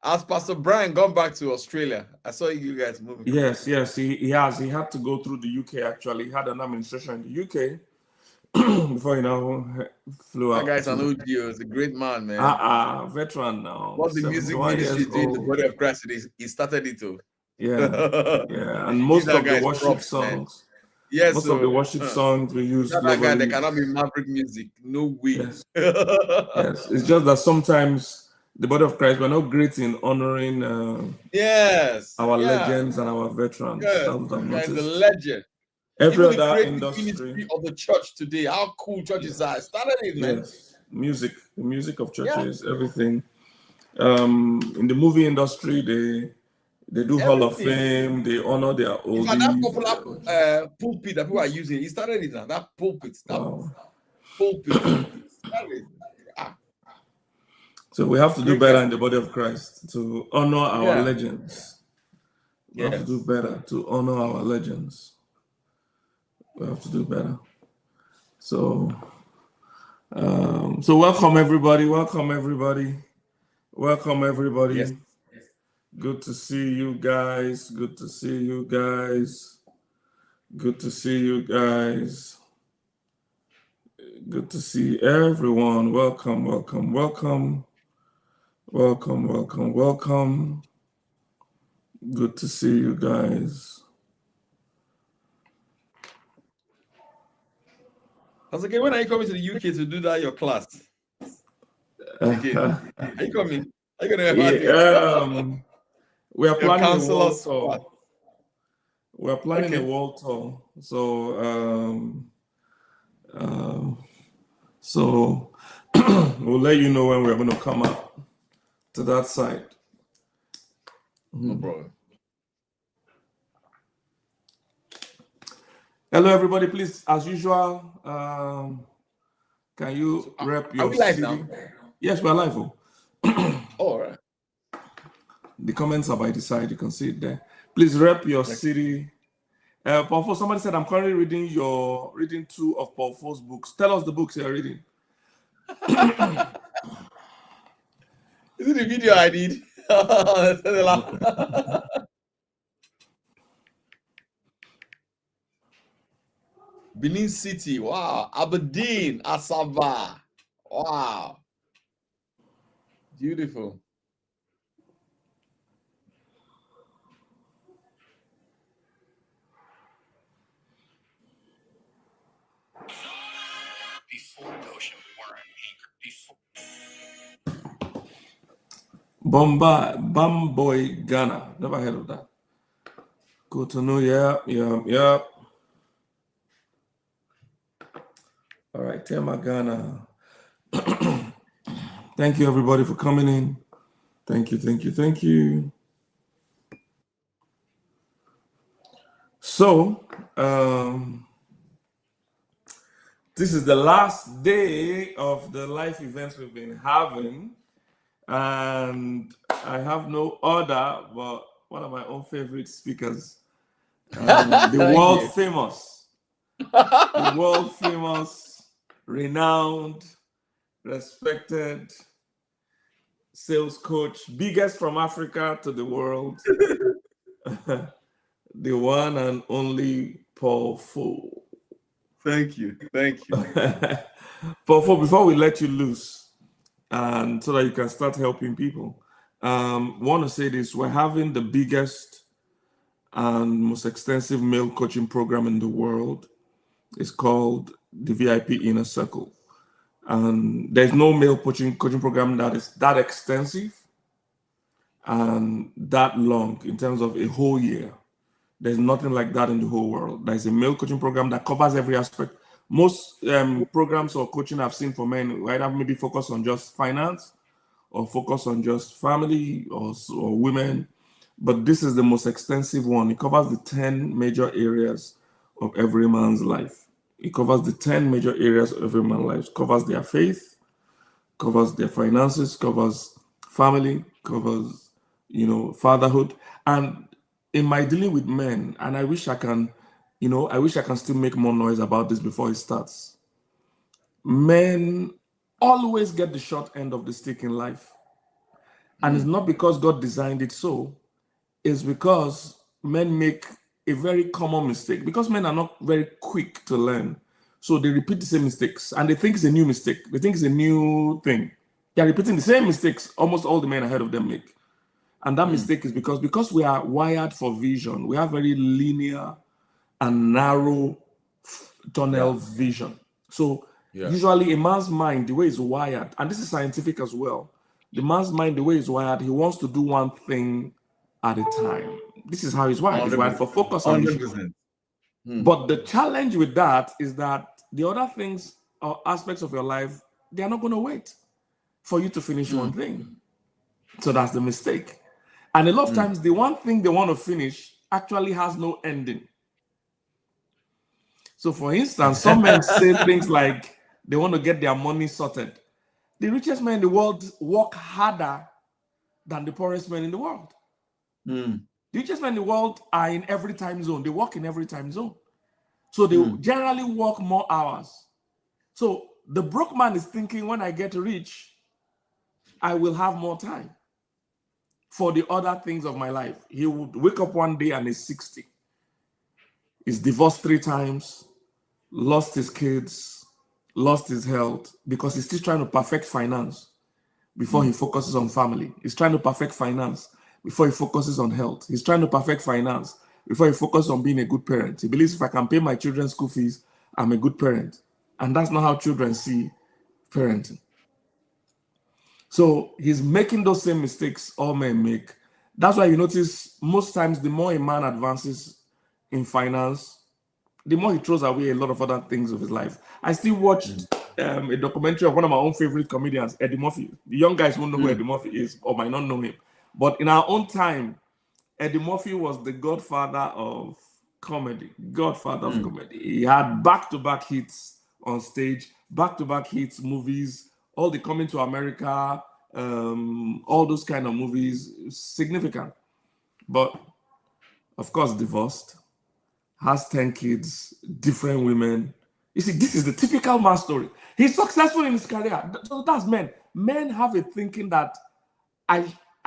Has Pastor Brian gone back to Australia? I saw you guys moving. Yes, he has. He had to go through the UK actually. He had an administration in the UK before he now flew out. That guy's an OG. He's a great man, man. Veteran now. What the music ministry is doing, the body of Christ, he started it too. Yeah. And most of the worship songs. Yes, most of the worship songs we use. That guy, there cannot be Maverick music. No way. Yes. Yes. It's just that sometimes the body of Christ, we're not great in honoring our legends and our veterans. Yes. That's the legend. Every other industry of the church today, how cool churches are. Started it, man. Yes, the music of churches, everything. In the movie industry, they do Hall of Fame. They honor their oldies. That popular pulpit that people are using, he started it now. That pulpit, pulpit. So we have to do better in the body of Christ to honor our legends. We have to do better to honor our legends. We have to do better. So, welcome everybody. Yes. Good to see you guys. Good to see everyone. Welcome. Good to see you guys. I was like, when are you coming to the UK to do that your class? Okay. Are you coming? Are you gonna we are planning a world tour. We're planning a world tour. So we'll let you know when we're going to come up to that site. No problem. Hello, everybody. Please, as usual, can you rep your city? Now? Yes, we're live. All right. The comments are by the side. You can see it there. Please rep your city. Paul Foss, somebody said, I'm currently reading 2 of Paul Foss' books. Tell us the books you're reading. Is it the video I did? Benin City, wow. Aberdeen, Asaba, wow. Beautiful. Before Goshen, we weren't anchored before. Bamboy, Ghana. Never heard of that. Cotonou, yeah. All right, Tema, Ghana. Thank you, everybody, for coming in. Thank you. So, this is the last day of the live events we've been having. And I have no other but one of my own favorite speakers, the world famous, renowned, respected sales coach, biggest from Africa to the world, the one and only Paul Foss. Thank you. Paul Foss, before we let you loose, and so that you can start helping people, want to say this: we're having the biggest and most extensive male coaching program in the world. It's called the VIP Inner Circle, and there's no male coaching program that is that extensive and that long in terms of a whole year. There's nothing like that in the whole world. There's a male coaching program that covers every aspect. Most programs or coaching I've seen for men either maybe focus on just finance or focus on just family or women, but this is the most extensive one. It covers the 10 major areas of every man's life. It covers the 10 major areas of every man's life. It covers their faith, covers their finances, covers family, covers fatherhood. And in my dealing with men, and I wish I can still make more noise about this before it starts. Men always get the short end of the stick in life. And it's not because God designed it so, it's because men make a very common mistake. Because men are not very quick to learn. So they repeat the same mistakes and they think it's a new mistake. They think it's a new thing. They're repeating the same mistakes almost all the men ahead of them make. And that mistake is because we are wired for vision. We have very linear and narrow tunnel vision. So usually a man's mind, the way it's wired, and this is scientific as well, the man's mind, the way it's wired, he wants to do one thing at a time. This is how he's wired. He's wired for focus on 100%. But the challenge with that is that the other things or aspects of your life, they are not going to wait for you to finish one thing. So that's the mistake. And a lot of times, the one thing they want to finish actually has no ending. So for instance, some men say things like they want to get their money sorted. The richest men in the world work harder than the poorest men in the world. The richest men in the world are in every time zone. They work in every time zone. So they generally work more hours. So the broke man is thinking, when I get rich, I will have more time for the other things of my life. He would wake up one day and he's 60. He's divorced 3 times, lost his kids, lost his health, because he's still trying to perfect finance before he focuses on family. He's trying to perfect finance before he focuses on health. He's trying to perfect finance before he focuses on being a good parent. He believes if I can pay my children's school fees, I'm a good parent. And that's not how children see parenting. So he's making those same mistakes all men make. That's why you notice most times the more a man advances in finance, the more he throws away a lot of other things of his life. I still watched a documentary of one of my own favorite comedians, Eddie Murphy. The young guys won't know who Eddie Murphy is or might not know him. But in our own time, Eddie Murphy was the godfather of comedy. Godfather of comedy. He had back-to-back hits on stage, back-to-back hits, movies, all the Coming to America, all those kind of movies, significant. But of course, divorced, has 10 kids, different women. You see, this is the typical man story. He's successful in his career. So that's men. Men have a thinking that I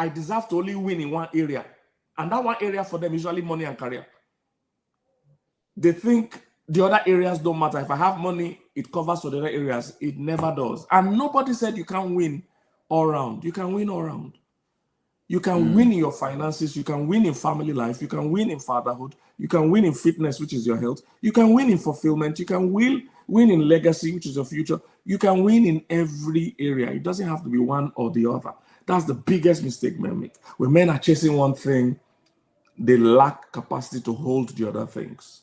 deserve to only win in one area. And that one area for them is usually money and career. They think the other areas don't matter. If I have money, it covers for the other areas. It never does. And nobody said you can't win all round. You can win all round. You can win in your finances. You can win in family life. You can win in fatherhood. You can win in fitness, which is your health. You can win in fulfillment. You can win in legacy, which is your future. You can win in every area. It doesn't have to be one or the other. That's the biggest mistake men make. When men are chasing one thing, they lack capacity to hold the other things.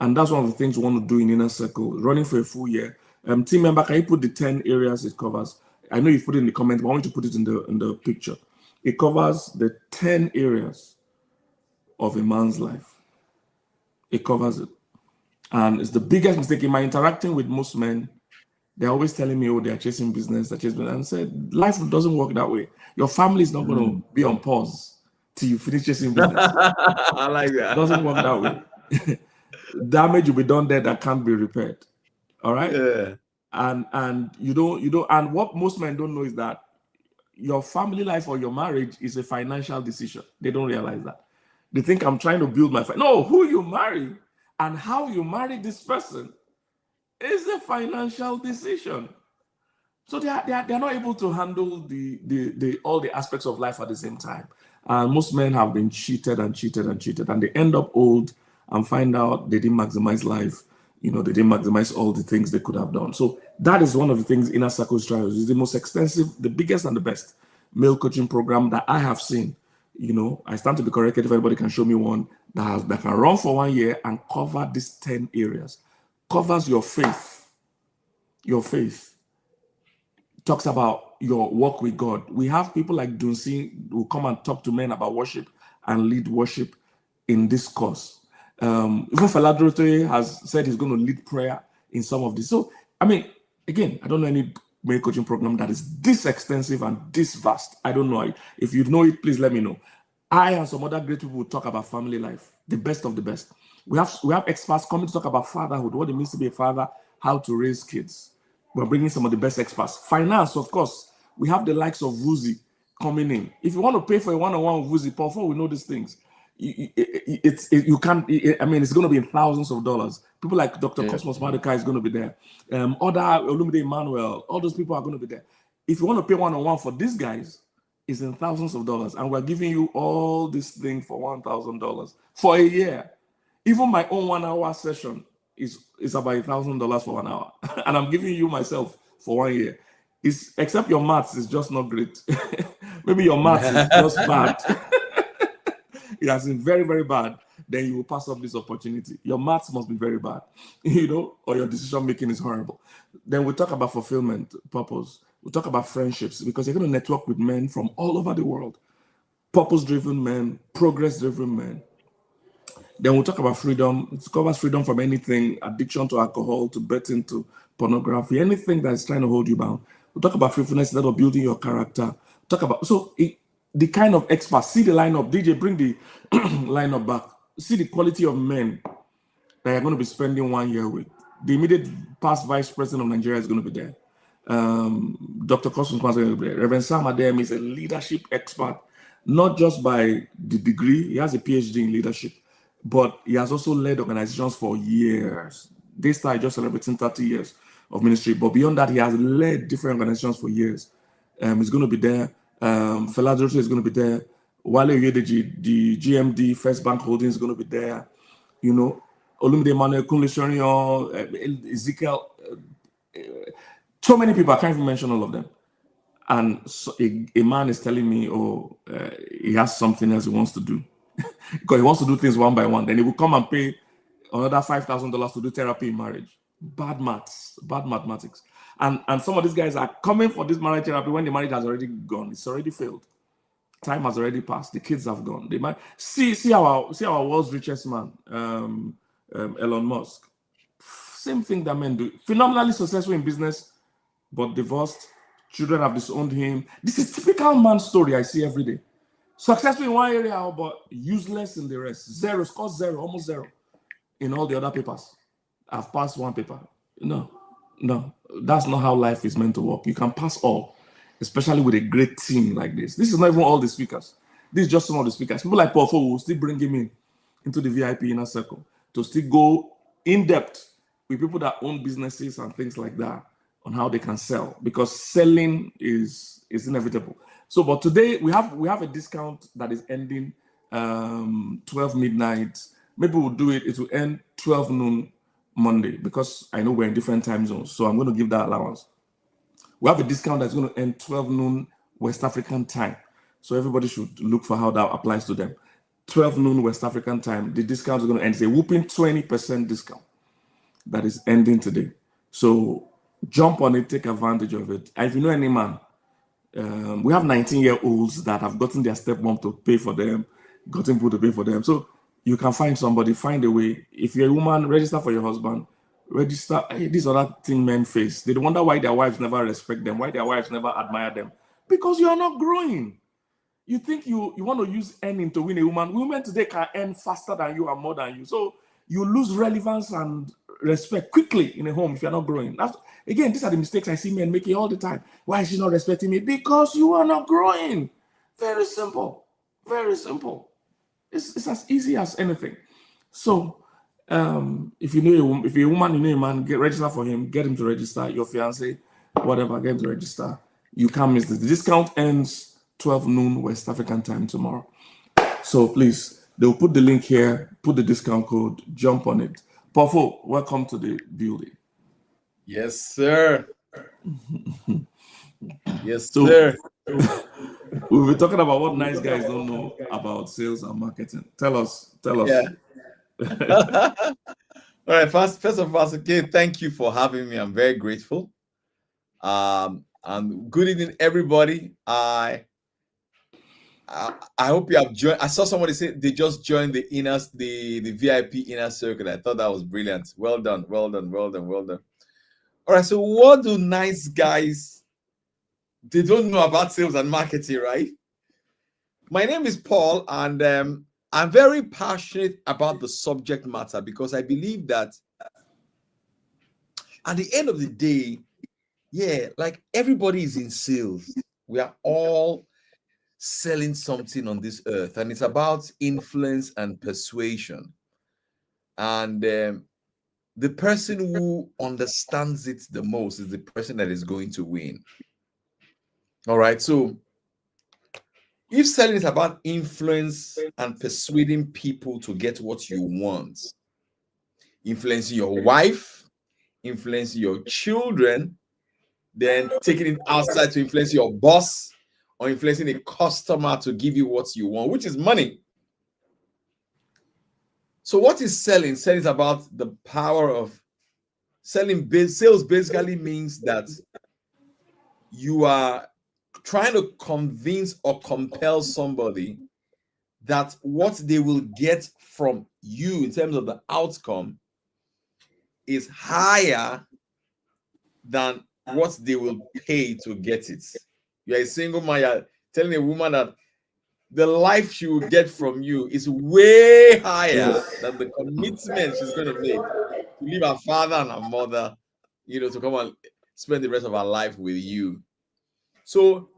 And that's one of the things we want to do in Inner Circle, running for a full year. Team member, can you put the 10 areas it covers? I know you put it in the comments, but I want you to put it in the picture. It covers the 10 areas of a man's life. It covers it. And it's the biggest mistake. In my interacting with most men, they're always telling me, oh, they're chasing business, they're chasing business. And I said, life doesn't work that way. Your family is not going to be on pause till you finish chasing business. I like that. It doesn't work that way. Damage will be done there that can't be repaired. All right? Yeah. And you don't, and what most men don't know is that your family life or your marriage is a financial decision. They don't realize that. They think I'm trying to build my family. No, who you marry and how you marry this person is a financial decision. So they are not able to handle the all the aspects of life at the same time. And most men have been cheated and cheated and cheated, and they end up old and find out they didn't maximize life. They didn't maximize all the things they could have done. So that is one of the things Inner Circle Trials is the most extensive, the biggest and the best male coaching program that I have seen. I stand to be corrected if anybody can show me one that can run for 1 year and cover these 10 areas. Covers your faith. Your faith. Talks about your walk with God. We have people like Dunsin who come and talk to men about worship and lead worship in this course. Even Fela Durotoye has said he's going to lead prayer in some of this. So, again, I don't know any male coaching program that is this extensive and this vast. I don't know. If you know it, please let me know. I and some other great people will talk about family life, the best of the best. We have experts coming to talk about fatherhood, what it means to be a father, how to raise kids. We're bringing some of the best experts. Finance, of course, we have the likes of Vuzi coming in. If you want to pay for a one-on-one with Vusi, Paul, we know these things. You can't. I mean, it's going to be in thousands of dollars. People like Dr. Cosmos Maduka is going to be there. Other Olumide Emmanuel, all those people are going to be there. If you want to pay one-on-one for these guys, it's in thousands of dollars, and we're giving you all this thing for $1,000 for a year. Even my own 1 hour session is about $1,000 for 1 hour, and I'm giving you myself for 1 year. Except your maths is just not great. Maybe your maths is just bad. It has been very, very bad. Then you will pass up this opportunity. Your maths must be very bad, or your decision making is horrible. Then we talk about fulfillment, purpose. We talk about friendships, because you're going to network with men from all over the world, purpose-driven men, progress-driven men. Then we'll talk about freedom. It covers freedom from anything, addiction to alcohol, to betting, to pornography, anything that is trying to hold you bound. We'll talk about fruitfulness instead of building your character. Talk about the kind of experts. See the lineup. DJ, bring the lineup back. See the quality of men that you're going to be spending 1 year with. The immediate past vice president of Nigeria is going to be there. Dr. Cosmos is going to be there. Reverend Sam Adem is a leadership expert, not just by the degree. He has a PhD in leadership, but he has also led organizations for years. This time just celebrating 30 years of ministry, but beyond that, he has led different organizations for years. He's going to be there. Fela Durso is going to be there. Wale Oyedeji, the GMD, First Bank Holdings is going to be there. Olumide Emmanuel, Kunle Shorion, Ezekiel, so many people, I can't even mention all of them. And so a man is telling me, he has something else he wants to do. Because he wants to do things one by one. Then he will come and pay another $5,000 to do therapy in marriage. Bad maths, bad mathematics. And some of these guys are coming for this marriage therapy when the marriage has already gone. It's already failed. Time has already passed. The kids have gone. They might see our world's richest man, Elon Musk. Same thing that men do. Phenomenally successful in business, but divorced. Children have disowned him. This is typical man story I see every day. Successful in one area, but useless in the rest. Zero, score zero, almost zero in all the other papers. I've passed one paper. No, that's not how life is meant to work. You can pass all, especially with a great team like this. This is not even all the speakers. This is just some of the speakers. People like Paul Fo will still bring him in into the VIP inner circle to still go in depth with people that own businesses and things like that on how they can sell, because selling is inevitable. So, but today we have a discount that is ending 12 midnight. Maybe we'll do it. It will end 12 noon Monday, because I know we're in different time zones. So I'm going to give that allowance. We have a discount that's going to end 12 noon West African time. So everybody should look for how that applies to them. 12 noon West African time. The discount is going to end. It's a whooping 20% discount that is ending today. So jump on it, take advantage of it. And if you know any man, we have 19-year-olds that have gotten their stepmom to pay for them, gotten people to pay for them. So you can find somebody, find a way. If you're a woman, register for your husband. Register. Hey, these other thing men face. They wonder why their wives never respect them, why their wives never admire them. Because you are not growing. You think you want to use earning to win a woman. Women today can earn faster than you and more than you. So you lose relevance and respect quickly in a home if you're not growing. Again, these are the mistakes I see men making all the time. Why is she not respecting me? Because you are not growing. Very simple. Very simple. It's as easy as anything. So if you're a woman, you know a man, register for him, get him to register, your fiance, whatever, get him to register. You can't miss this. The discount ends 12 noon West African time tomorrow. So please, they'll put the link here, put the discount code, jump on it. Pofo, welcome to the building. Yes, sir. Yes, sir. We'll be talking about what nice guys don't know about sales and marketing. Tell us. Yeah. All right. First of all, again, thank you for having me. I'm very grateful. And good evening, everybody. I hope you have joined. I saw somebody say they just joined the VIP inner circle. I thought that was brilliant. Well done. All right. So what do nice guys? They don't know about sales and marketing, right? My name is Paul, and I'm very passionate about the subject matter because I believe that at the end of the day, like everybody is in sales. We are all selling something on this earth, and it's about influence and persuasion. And the person who understands it the most is the person that is going to win. All right. So if selling is about influence and persuading people to get what you want, influencing your wife, influencing your children, then taking it outside to influence your boss, or influencing a customer to give you what you want, which is money. So what is selling? Selling is about the power of selling. Sales basically means that you are trying to convince or compel somebody that what they will get from you in terms of the outcome is higher than what they will pay to get it. You're a single man, you're telling a woman that the life she will get from you is way higher than the commitment she's going to make to leave her father and her mother, to come and spend the rest of her life with you. So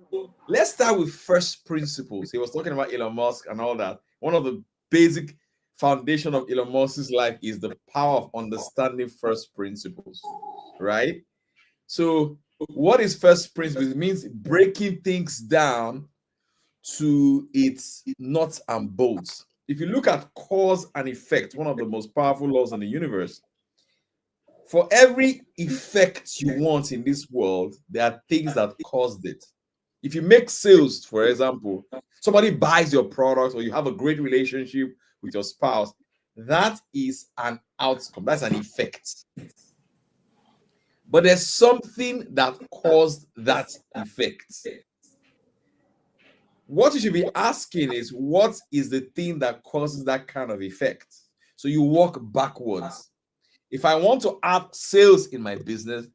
let's start with first principles. He was talking about Elon Musk and all that. One of the basic foundation of Elon Musk's life is the power of understanding first principles, right? So what is first principles? It means breaking things down to its nuts and bolts. If you look at cause and effect, one of the most powerful laws in the universe, for every effect you want in this world, there are things that caused it. If you make sales, for example, somebody buys your product, or you have a great relationship with your spouse, that is an outcome, that's an effect. But there's something that caused that effect. What you should be asking is, what is the thing that causes that kind of effect? So you walk backwards. If I want to have sales in my business,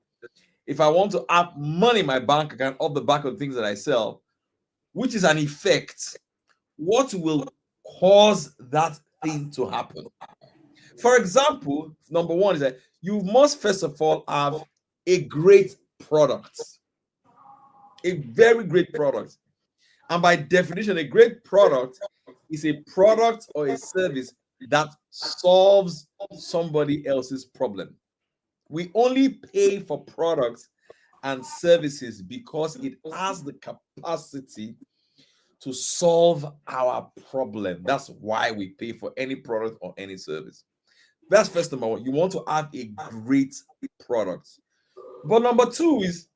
if I want to have money in my bank account off the back of the things that I sell, which is an effect, what will cause that thing to happen? For example, number one is that you must first of all have a great product, a very great product. And by definition, a great product is a product or a service that solves somebody else's problem. We only pay for products and services because it has the capacity to solve our problem. That's why we pay for any product or any service. That's first number one. You want to have a great product. But number two is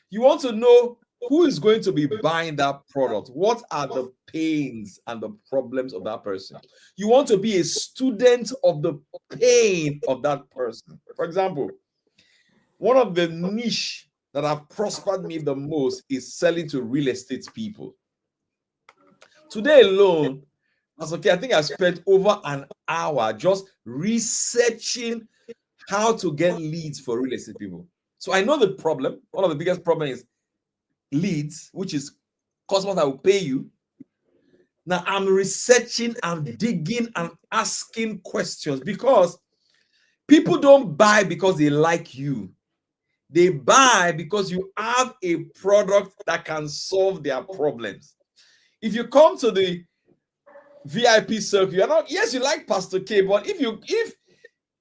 you want to know who is going to be buying that product. What are the pains and the problems of that person? You want to be a student of the pain of that person. For example, one of the niche that have prospered me the most is selling to real estate people. Today alone, I think I spent over an hour just researching how to get leads for real estate people. So I know the problem. One of the biggest problems is leads, which is customers that will pay you. Now I'm researching, I'm digging, and asking questions, because people don't buy because they like you. They buy because you have a product that can solve their problems. If you come to the VIP circle, you're not, yes, you like Pastor K, but if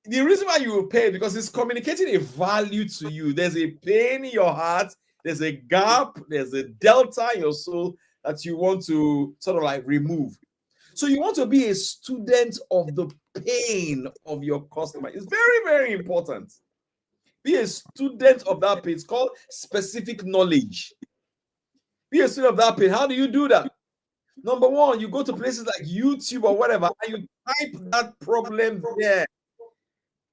the reason why you will pay, because it's communicating a value to you. There's a pain in your heart, there's a gap, there's a delta in your soul that you want to sort of like remove. So you want to be a student of the pain of your customer. It's very, very important. Be a student of that pain. It's called specific knowledge. Be a student of that pain. How do you do that? Number one, you go to places like YouTube or whatever, and you type that problem there.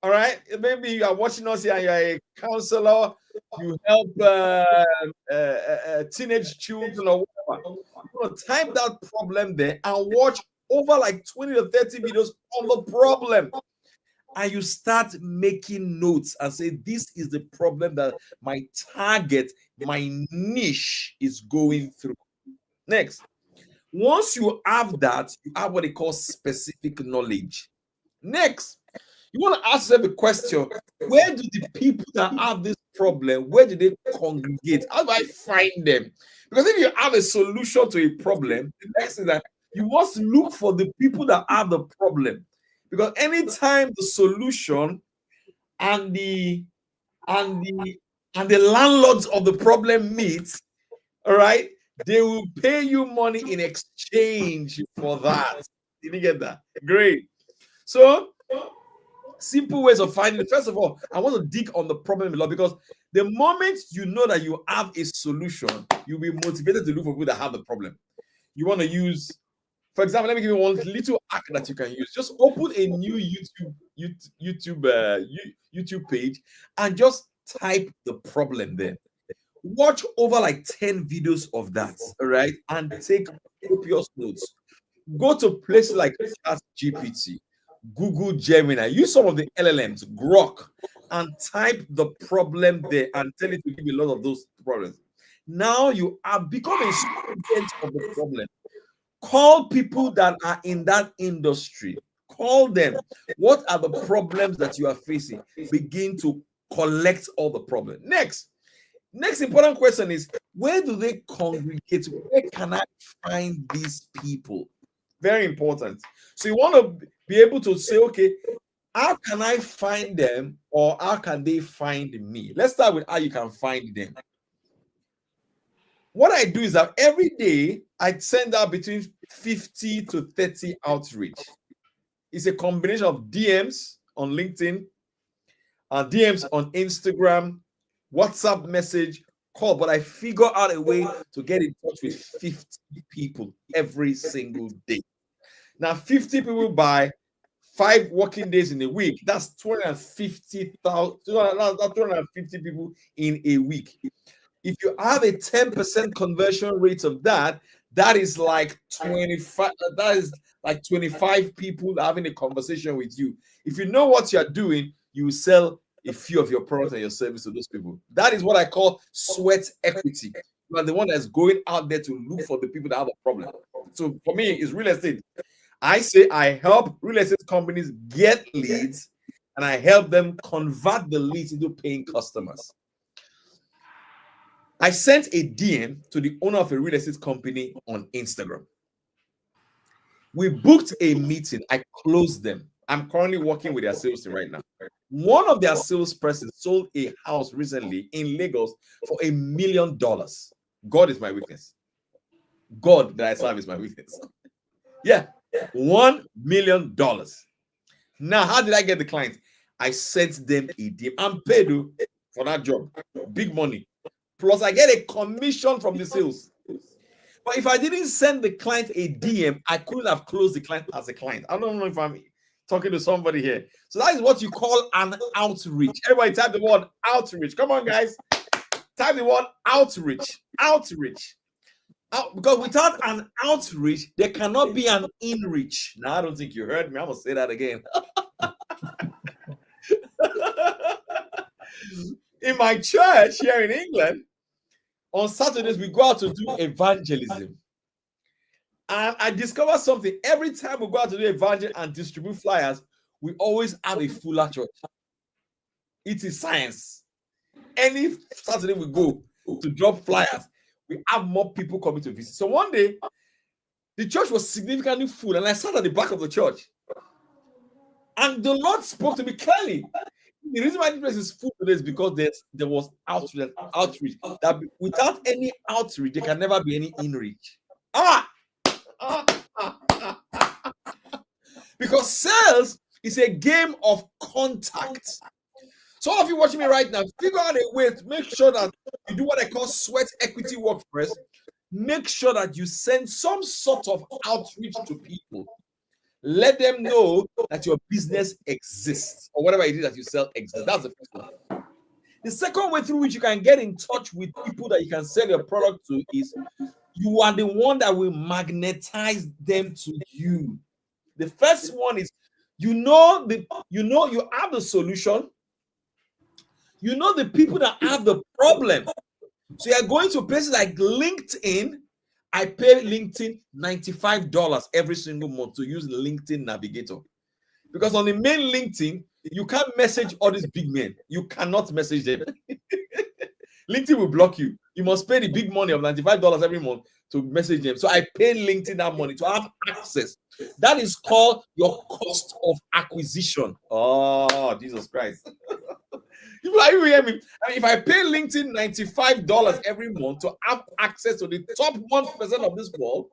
All right, maybe you are watching us here and you're a counselor, you help teenage children or whatever. You want to type that problem there and watch over like 20 to 30 videos on the problem. And you start making notes and say, this is the problem that my target, my niche is going through. Next, once you have that, you have what they call specific knowledge. Next, you want to ask them a question. Where do the people that have this problem, where do they congregate? How do I find them? Because if you have a solution to a problem, the next thing that you must look for the people that have the problem. Because anytime the solution and the landlords of the problem meet, all right, they will pay you money in exchange for that. Did you get that? Great. So, simple ways of finding it. First of all, I want to dig on the problem a lot, because the moment you know that you have a solution, you'll be motivated to look for people that have the problem. You want to use, for example, let me give you one little hack that you can use. Just open a new YouTube page and just type the problem there. Watch over like 10 videos of that, all right, and take copious notes. Go to places like ChatGPT, Google Gemini, use some of the LLMs, Grok, and type the problem there and tell it to give you a lot of those problems. Now you are becoming a student of the problem. Call people that are in that industry. Call them. What are the problems that you are facing? Begin to collect all the problems. Next important question is, where do they congregate? Where can I find these people? Very important. So you want to be able to say, okay, how can I find them, or how can they find me? Let's start with how you can find them. What I do is that every day I send out between 50 to 30 outreach. It's a combination of DMs on LinkedIn, DMs on Instagram, WhatsApp message, call, but I figure out a way to get in touch with 50 people every single day. Now, 50 people by 5 working days in a week, that's 250 people in a week. If you have a 10% conversion rate of that, that is like 25. That is like 25 people having a conversation with you. If you know what you're doing, you sell a few of your products and your service to those people. That is what I call sweat equity. You are the one that's going out there to look for the people that have a problem. So for me, it's real estate. I say I help real estate companies get leads, and I help them convert the leads into paying customers. I sent a DM to the owner of a real estate company on Instagram. We booked a meeting. I closed them. I'm currently working with their sales team right now. One of their salespersons sold a house recently in Lagos for $1 million. God is my witness. God that I serve is my witness. Yeah, $1 million. Now, how did I get the client? I sent them a DM. I'm paid for that job. Big money. Plus, I get a commission from the sales. But if I didn't send the client a DM, I couldn't have closed the client as a client. I don't know if I'm talking to somebody here. So that is what you call an outreach. Everybody type the word outreach. Come on, guys. Type the word outreach. Outreach. Because without an outreach, there cannot be an inreach. Now, I don't think you heard me. I'm going to say that again. In my church here in England, on Saturdays, we go out to do evangelism. And I discovered something. Every time we go out to do evangelism and distribute flyers, we always have a fuller church. It is science. Any Saturday we go to drop flyers, we have more people coming to visit. So one day, the church was significantly full, and I sat at the back of the church. And the Lord spoke to me clearly. The reason why this place is full today is because there was outreach. That without any outreach, there can never be any inreach. Because sales is a game of contact. So all of you watching me right now, figure out a way to make sure that you do what I call sweat equity work first. Make sure that you send some sort of outreach to people. Let them know that your business exists, or whatever it is that you sell exists. That's the first one. The second way through which you can get in touch with people that you can sell your product to is you are the one that will magnetize them to you. The first one is you have the solution. You know the people that have the problem. So you're going to places like LinkedIn. I pay LinkedIn $95 every single month to use LinkedIn Navigator. Because on the main LinkedIn, you can't message all these big men. You cannot message them. LinkedIn will block you. You must pay the big money of $95 every month to message them. So I pay LinkedIn that money to have access. That is called your cost of acquisition. Oh, Jesus Christ. You hear me? I mean, if I pay LinkedIn $95 every month to have access to the top 1% of this world,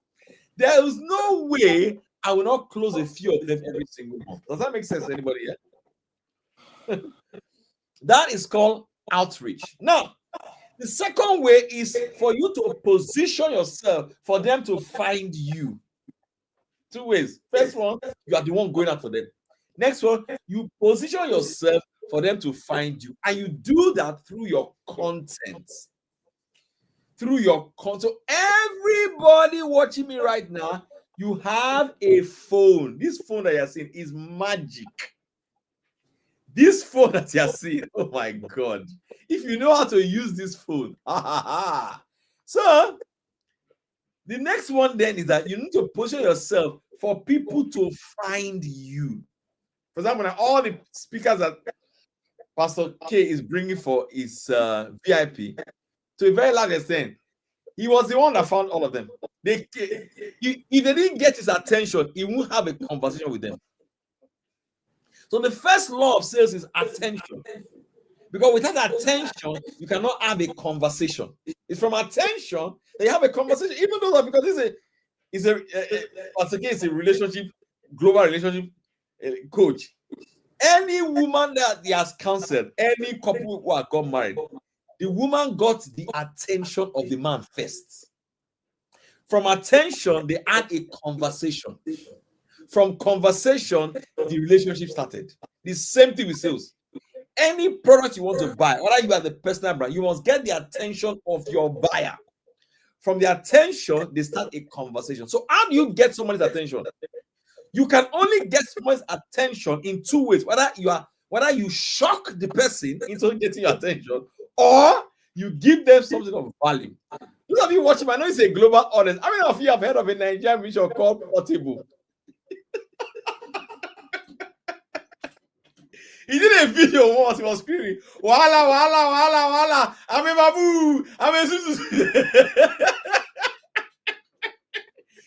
there is no way I will not close a few of them every single month. Does that make sense to anybody here? That is called outreach. Now, the second way is for you to position yourself for them to find you. Two ways. First one, you are the one going out for them. Next one, you position yourself for them to find you. And you do that through your content. Through your content. So everybody watching me right now, you have a phone. This phone that you're seeing is magic. This phone that you're seeing, oh my God. If you know how to use this phone. So, the next one then is that you need to position yourself for people to find you. For example, now all the speakers that Pastor K is bringing for his VIP, to a very large extent, he was the one that found all of them. If they didn't get his attention, he won't have a conversation with them. So the first law of sales is attention. Because without attention, you cannot have a conversation. It's from attention that you have a conversation, even though that because it's a relationship, global relationship coach. Any woman that he has counseled, any couple who have got married, the woman got the attention of the man first. From attention, they had a conversation. From conversation, the relationship started. The same thing with sales. Any product you want to buy, whether you are the personal brand, you must get the attention of your buyer. From the attention, they start a conversation. So how do you get somebody's attention? You can only get someone's attention in two ways. Whether you shock the person into getting your attention, or you give them something of value. Those of you watching, I know it's a global audience. How many of you have heard of a Nigerian mission called Portable? He did a video once, he was screaming, Wala, wala, wala, wala, I'm a babu, I'm a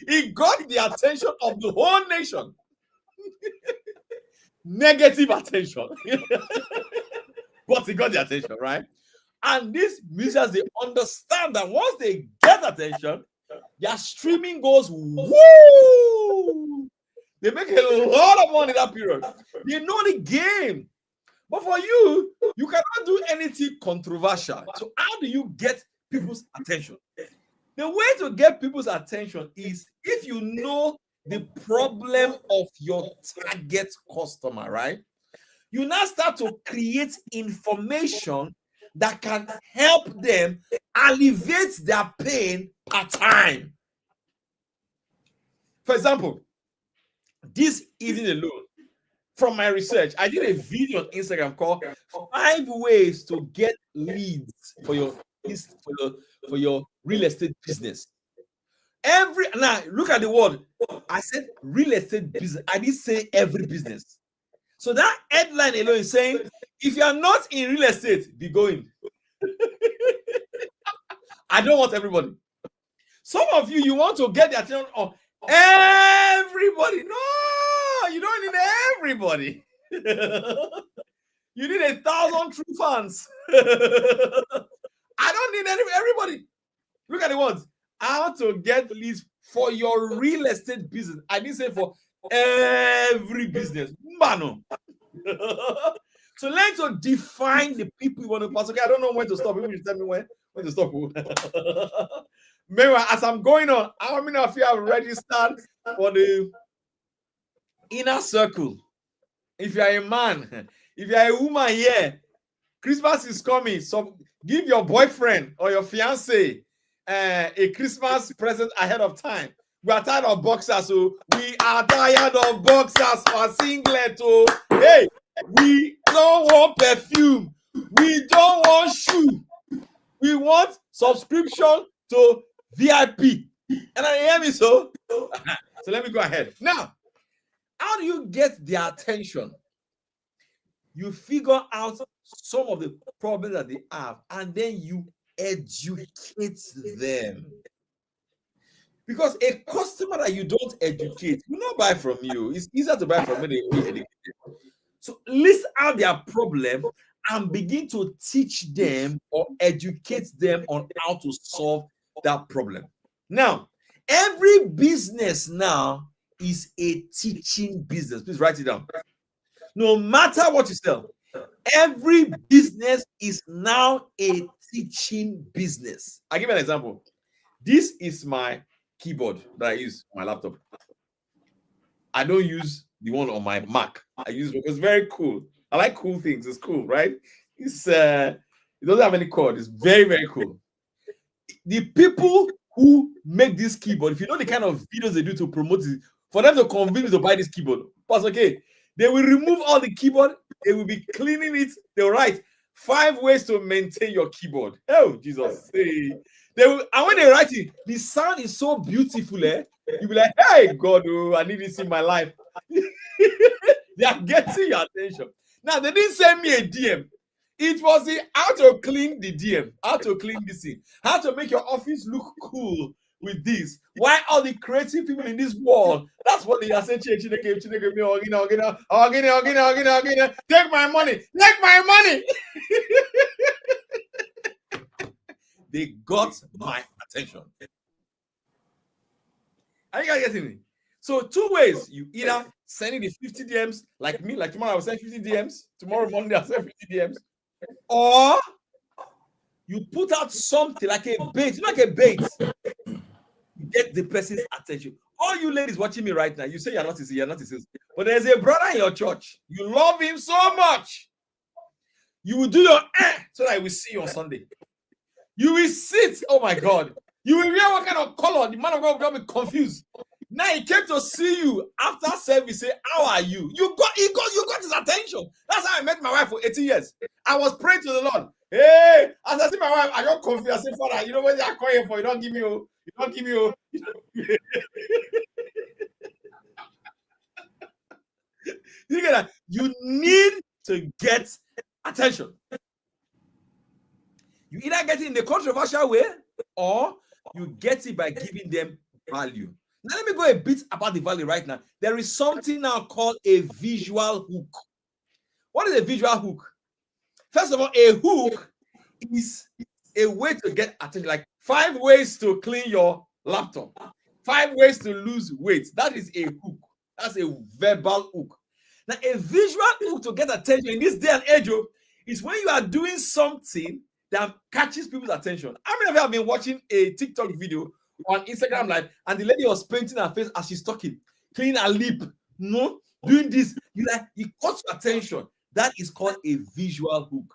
He got the attention of the whole nation. Negative attention. But he got the attention, right? And these musicians, they understand that once they get attention, their streaming goes woo! They make a lot of money in that period. They know the game. But for you, you cannot do anything controversial. So how do you get people's attention? The way to get people's attention is if you know the problem of your target customer, right? You now start to create information that can help them alleviate their pain per time. For example, this evening alone, from my research, I did a video on Instagram called 5 ways to get leads for your real estate business. Now look at the word. I said real estate business. I didn't say every business. So that headline alone is saying, if you are not in real estate, be going. I don't want everybody. Some of you, you want to get the attention of everybody. No, you don't need everybody. You need 1,000 true fans. I don't need everybody. Look at the words. How to get leads for your real estate business. I didn't say for every business. Mano. So let's define the people you want to pass. Okay, I don't know when to stop. Maybe you tell me when to stop. Meanwhile, as I'm going on, how many of you have registered for the inner circle? If you are a man, if you are a woman here, Christmas is coming. So give your boyfriend or your fiance a Christmas present ahead of time. We are tired of boxers, so we are tired of boxers for singlet. So hey, we don't want perfume. We don't want shoe. We want subscription to VIP. And I hear me so. So let me go ahead. Now, how do you get their attention? You figure out some of the problems that they have, and then you educate them. Because a customer that you don't educate will not buy from you. It's easier to buy from me than be educated. So list out their problem and begin to teach them or educate them on how to solve that problem. Now, every business now is a teaching business. Please write it down. No matter what you sell, every business is now a teaching business. I'll give you an example. This is my keyboard that I use on my laptop. I don't use the one on my Mac. I use it because it's very cool. I like cool things. It's cool, right? It's it doesn't have any cord. It's very, very cool. The people who make this keyboard, if you know the kind of videos they do to promote it, for them to convince you to buy this keyboard, but okay, they will remove all the keyboard, they will be cleaning it, they'll write 5 ways to maintain your keyboard. Oh, Jesus. Hey. They will, and when they write it, the sound is so beautiful, eh? You'll be like, hey, God, oh, I need this in my life. They are getting your attention. Now, they didn't send me a DM. It was the how to clean the DM, how to clean this thing, how to make your office look cool with this. Why all the creative people in this world? That's what they are saying. Take my money, take my money. They got my attention. Are you guys getting me? So 2 ways. You either sending the 50 DMs like me, like tomorrow I will send 50 DMs. Tomorrow Monday I'll send 50 DMs. Or you put out something like a bait, like a bait. You get the person's attention. All you ladies watching me right now, you say you're not a sales. But there's a brother in your church. You love him so much. You will do your so that I will see you on Sunday. You will sit. Oh my God. You will hear what kind of color. The man of God will be confused. Now he came to see you after service. Say, how are you? You got his attention. That's how I met my wife for 18 years. I was praying to the Lord. Hey, as I see my wife, I got confused. I said, Father, you know what they are calling for? You don't give me. You don't give me. You get that? You need to get attention. You either get it in the controversial way or you get it by giving them value. Now, let me go a bit about the value right now. There is something now called a visual hook. What is a visual hook? First of all, a hook is a way to get attention, like 5 ways to clean your laptop, 5 ways to lose weight. That is a hook. That's a verbal hook. Now, a visual hook to get attention in this day and age is when you are doing something that catches people's attention. How many of you have been watching a TikTok video on Instagram Live and the lady was painting her face as she's talking, cleaning her lip, doing this? You like, it caught your attention. That is called a visual hook.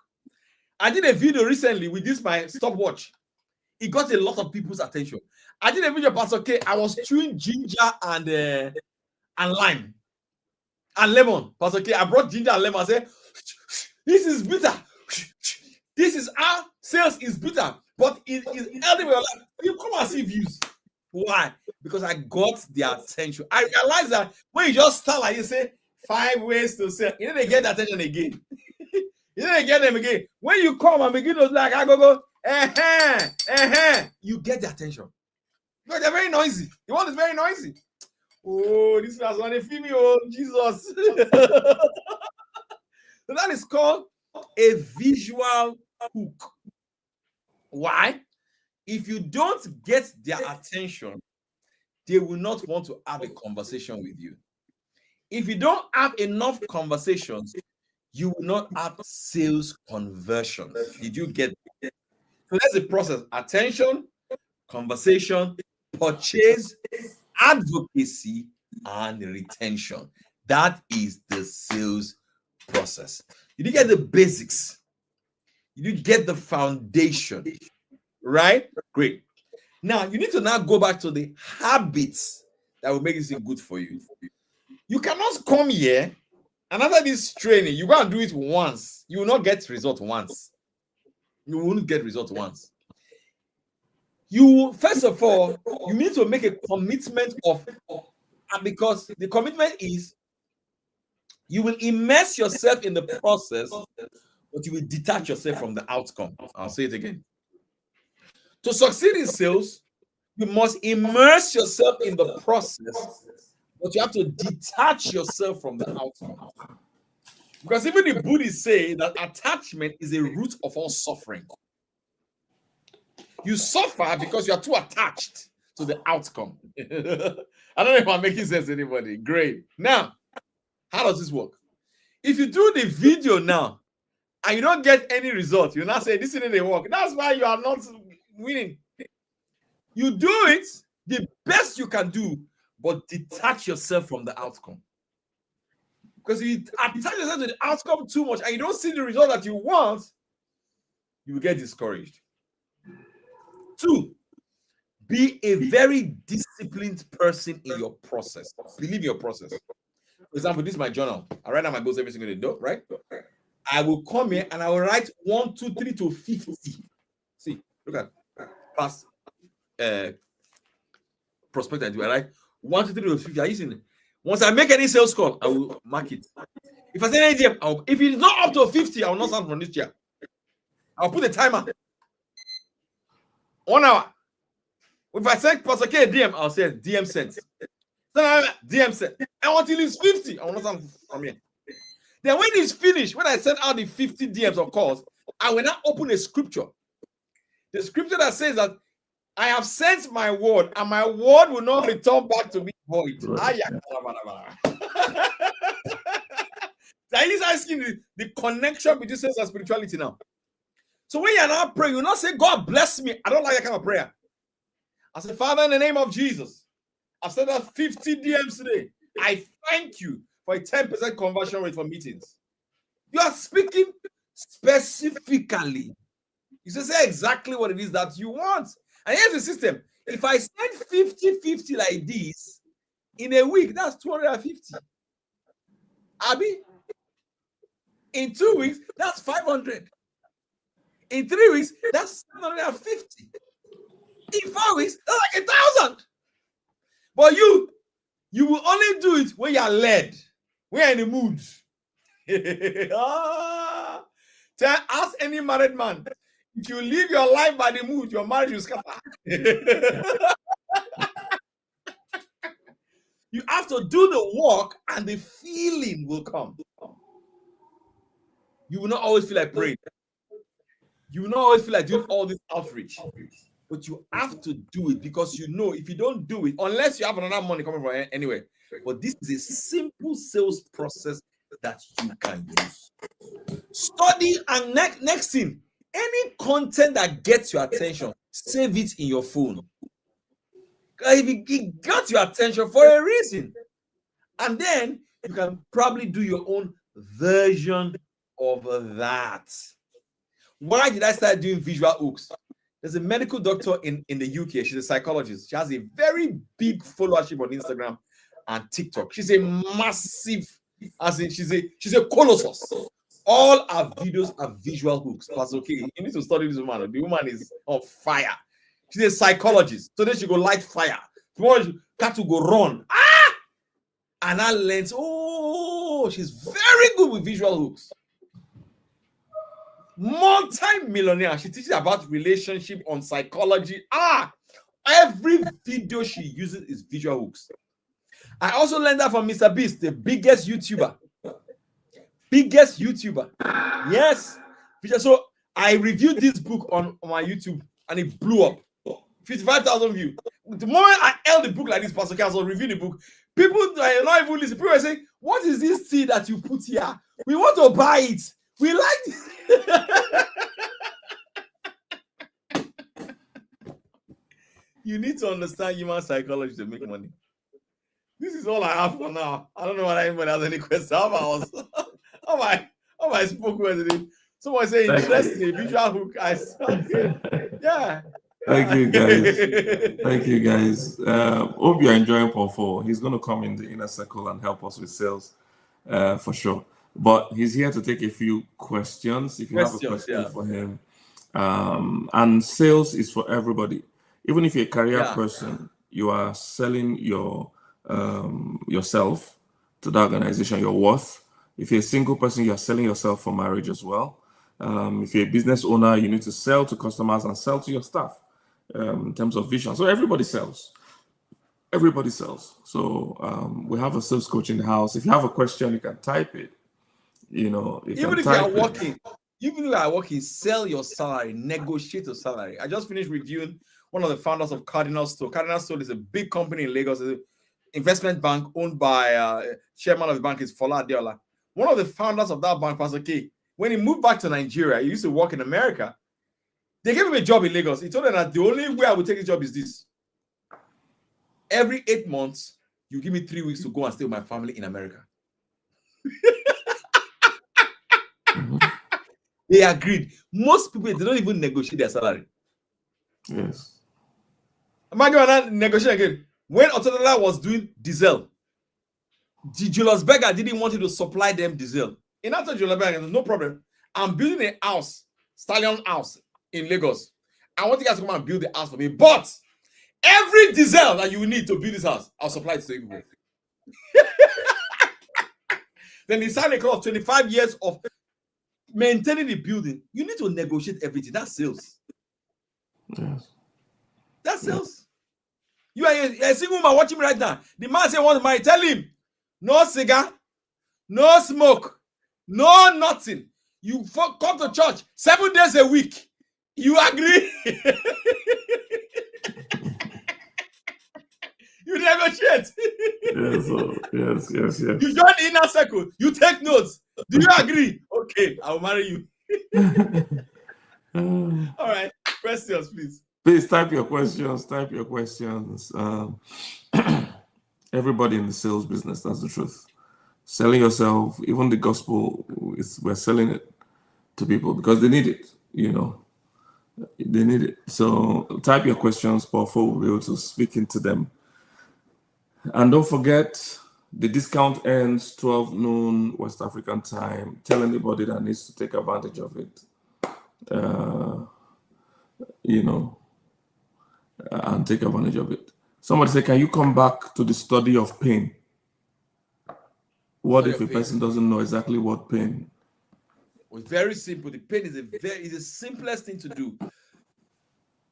I did a video recently with this my stopwatch. It got a lot of people's attention. I did a video, Pastor K. I was chewing ginger and lime and lemon. Pastor K. I brought ginger and lemon. I said, this is bitter. This is how sales is bitter, but it is healthy for your life. You come and see views. Why? Because I got their attention. I realized that when you just start like you say 5 ways to sell, you know they get the attention again. You know they get them again. When you come and begin to like I go, you get the attention. Because they're very noisy. The one is very noisy. Oh, this was on a female. Oh, Jesus. So that is called a visual hook. Why? If you don't get their attention, they will not want to have a conversation with you. If you don't have enough conversations, you will not have sales conversions. Did you get it? So that's the process: attention, conversation, purchase, advocacy, and retention. That is the sales process. Did you get the basics? Did you get the foundation? Right? Great. Now, you need to now go back to the habits that will make this thing good for you. You cannot come here and after this training, you go and do it once. You will not get result once. You won't get result once. You, first of all, you need to make a commitment of, because the commitment is You will immerse yourself in the process, but you will detach yourself from the outcome. I'll say it again. To succeed in sales, you must immerse yourself in the process, but you have to detach yourself from the outcome. Because even the Buddhists say that attachment is a root of all suffering. You suffer because you are too attached to the outcome. I don't know if I'm making sense to anybody. Great. Now, how does this work? If you do the video now and you don't get any result, you now say this didn't work. That's why you are not winning. You do it the best you can do, but detach yourself from the outcome. Because if you attach yourself to the outcome too much and you don't see the result that you want, you will get discouraged. 2, be a very disciplined person in your process. Believe your process. For example, this is my journal. I write down my goals every single day, right? I will come here and I will write 1, 2, 3 to 50. See, look at past prospect I do. I write 1, 2, 3 to 50. Are you seeing it? Once I make any sales call, I will mark it. If I say any DM, if it's not up to 50, I will not stand from this chair. I'll put a timer. 1 hour. If I send Pastor K a DM, I'll say DM sent. DM sent. And until it's 50, I will not stand from here. Then when it's finished, when I send out the 50 DMs or calls, I will now open a scripture. The scripture that says that I have sent my word, and my word will not return back to me void. Right. That is asking the connection between sales and spirituality now. So when you're not praying, you not say, God bless me. I don't like that kind of prayer. I say, Father, in the name of Jesus, I've sent out 50 DMs today. I thank you for a 10% conversion rate for meetings. You are speaking specifically. You say exactly what it is that you want. And here's the system. If I send 50-50 like this in a week, that's 250. Abi, in 2 weeks, that's 500. In 3 weeks, that's 750. In 4 weeks, that's like 1,000. But you will only do it when you're led, when you're in the mood. Ask any married man. If you live your life by the mood, your marriage will scatter. You have to do the work and the feeling will come. You will not always feel like praying. You will not always feel like doing all this outreach. But you have to do it because you know if you don't do it, unless you have another money coming from anywhere. But this is a simple sales process that you can use. Study, and next thing, any content that gets your attention, save it in your phone. If it got your attention for a reason, and then you can probably do your own version of that. Why did I start doing visual hooks? There's a medical doctor in the UK. She's a psychologist. She has a very big followership on Instagram and TikTok. She's a massive, she's a colossus. All our videos are visual hooks. That's okay. You need to study this woman. The woman is on fire. She's a psychologist. So then she go light fire. Tomorrow she got to go run. And I learned, she's very good with visual hooks. Multi-millionaire. She teaches about relationship on psychology. Every video she uses is visual hooks. I also learned that from Mr. Beast, the biggest YouTuber. Yes. So I reviewed this book on my YouTube and it blew up. 55,000 views. The moment I held the book like this, Pastor Castle reviewed the book, people are not even listening. People are saying, what is this tea that you put here? We want to buy it. We like it. You need to understand human psychology to make money. This is all I have for now. I don't know whether anybody has any questions. How I spoke with it. Someone say interesting visual hook. Yeah. Thank you guys. Hope you're enjoying Paul 4. He's going to come in the inner circle and help us with sales for sure. But he's here to take a few questions. If you have a question for him. And sales is for everybody. Even if you're a career person, you are selling your yourself to the organization, your worth. If you're a single person, you're selling yourself for marriage as well. If you're a business owner, you need to sell to customers and sell to your staff in terms of vision. So everybody sells. Everybody sells. So we have a sales coach in the house. If you have a question, you can type it. You know, even if you are working, sell your salary, negotiate your salary. I just finished reviewing one of the founders of Cardinal Store. Cardinal Store is a big company in Lagos, an investment bank owned by chairman of the bank is Fola Adeola. One of the founders of that bank, Pastor K, when he moved back to Nigeria, he used to work in America. They gave him a job in Lagos. He told them that the only way I would take this job is this. Every 8 months, you give me 3 weeks to go and stay with my family in America. They agreed. Most people, they don't even negotiate their salary. Yes. Am I going to negotiate again? When Otodola was doing diesel, Julius Berger didn't want him to supply them diesel. In answer to Julius Berger, no problem. I'm building a house, Stallion House in Lagos. I want you guys to come and build the house for me. But every diesel that you need to build this house, I'll supply it to you. Then he signed a clause of 25 years of maintaining the building. You need to negotiate everything. That's sales. Yes. That's sales. You are a single woman watching me right now. The man say want to marry. Tell him no cigar, no smoke, no nothing. You come to church 7 days a week. You agree? You negotiate. Yes. You join the inner circle. You take notes. Do you agree? Okay, I will marry you. All right. Questions, please. Please type your questions. Everybody in the sales business, that's the truth. Selling yourself, even the gospel, we're selling it to people because they need it, you know. They need it. So type your questions, Paul, we'll be able to speak into them. And don't forget, the discount ends 12 noon West African time. Tell anybody that needs to take advantage of it. And take advantage of it. Somebody say, can you come back to the study of pain? What if a person doesn't know exactly what pain? Well, very simple. The pain is the simplest thing to do.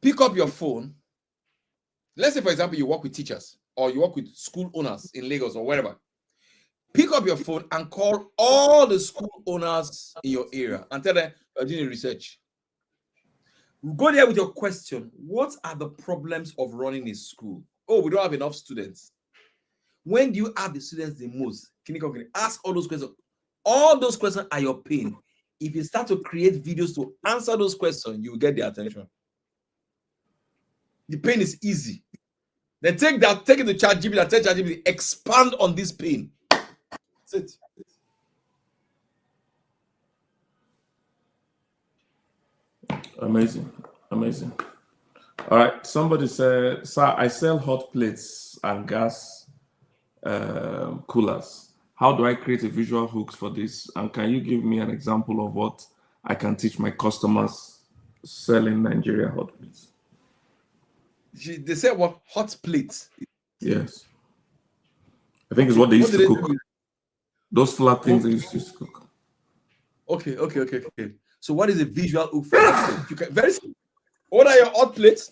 Pick up your phone. Let's say, for example, you work with teachers or you work with school owners in Lagos or wherever. Pick up your phone and call all the school owners in your area and tell them you're doing research. Go there with your question. What are the problems of running a school? Oh, we don't have enough students. When do you have the students the most? Can you ask all those questions? All those questions are your pain. If you start to create videos to answer those questions, you will get their attention. The pain is easy. Then take it to ChatGPT and tell ChatGPT, expand on this pain. That's it. Amazing. All right. Somebody said, sir, I sell hot plates and gas coolers. How do I create a visual hooks for this? And can you give me an example of what I can teach my customers selling Nigeria hot plates? They said what? Hot plates. Yes. I think it's what they used to cook. Those flat things they used to cook. Okay. So what is a visual hook for that? You can very simple. What are your hot plates?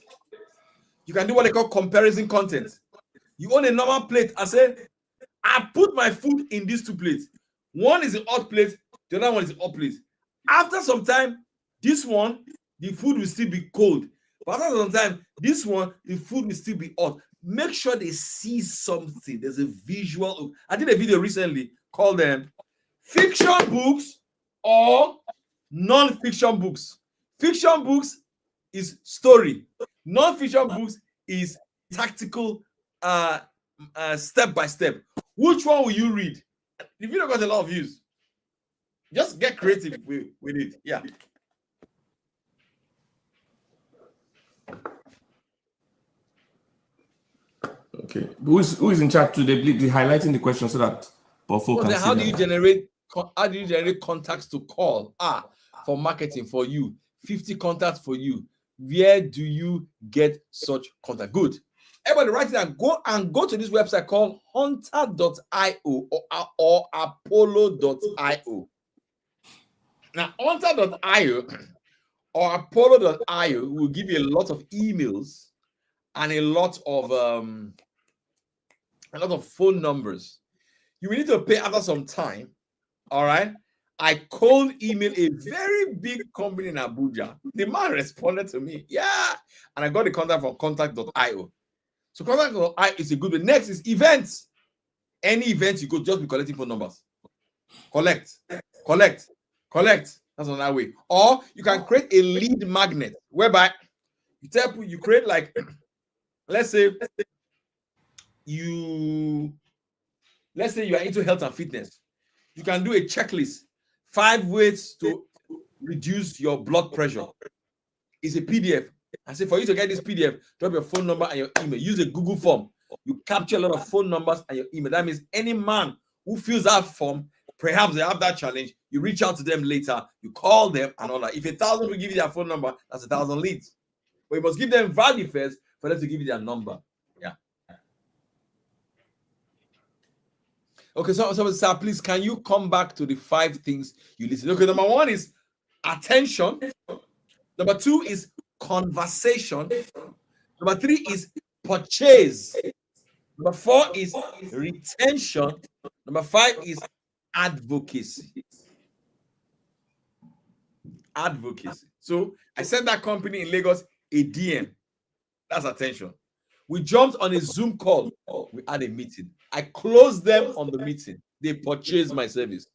You can do what they call comparison content. You own a normal plate and say, I put my food in these 2 plates. One is a hot plate, the other one is a hot plate. After some time, this one, the food will still be cold. But after some time, this one, the food will still be hot. Make sure they see something. There's a visual hook. I did a video recently called Fiction Books or Non-Fiction Books. Fiction books is story. Non-fiction books is tactical, step by step. Which one will you read? The video got a lot of views. Just get creative with it. Yeah. Okay. Who is in chat today? Be highlighting the question so that Paul can see. How do you generate contacts to call? For marketing for you. 50 contacts for you. Where do you get such contact? Good. Everybody write it and go to this website called hunter.io or apollo.io. Now, hunter.io or apollo.io will give you a lot of emails and a lot of phone numbers. You will need to pay after some time. All right. I cold email a very big company in Abuja. The man responded to me. Yeah. And I got the contact from contact.io. So contact.io is a good one. Next is events. Any event you go, just be collecting phone numbers. Collect. That's another way. Or you can create a lead magnet whereby you create like, let's say you are into health and fitness. You can do a checklist. 5 ways to reduce your blood pressure. It's a PDF. I say for you to get this PDF, drop your phone number and your email. Use a Google form. You capture a lot of phone numbers and your email. That means any man who fills that form, perhaps they have that challenge, you reach out to them later, you call them and all that. If 1,000 will give you their phone number, that's 1,000 leads. But you must give them value first for them to give you their number. Yeah. Okay, so sir, please, can you come back to the 5 things you listen? Okay, number 1 is attention. Number 2 is conversation. Number 3 is purchase. Number 4 is retention. Number 5 is advocacy. So I sent that company in Lagos a DM. That's attention. We jumped on a Zoom call. We had a meeting. I closed them on the meeting. They purchased my service.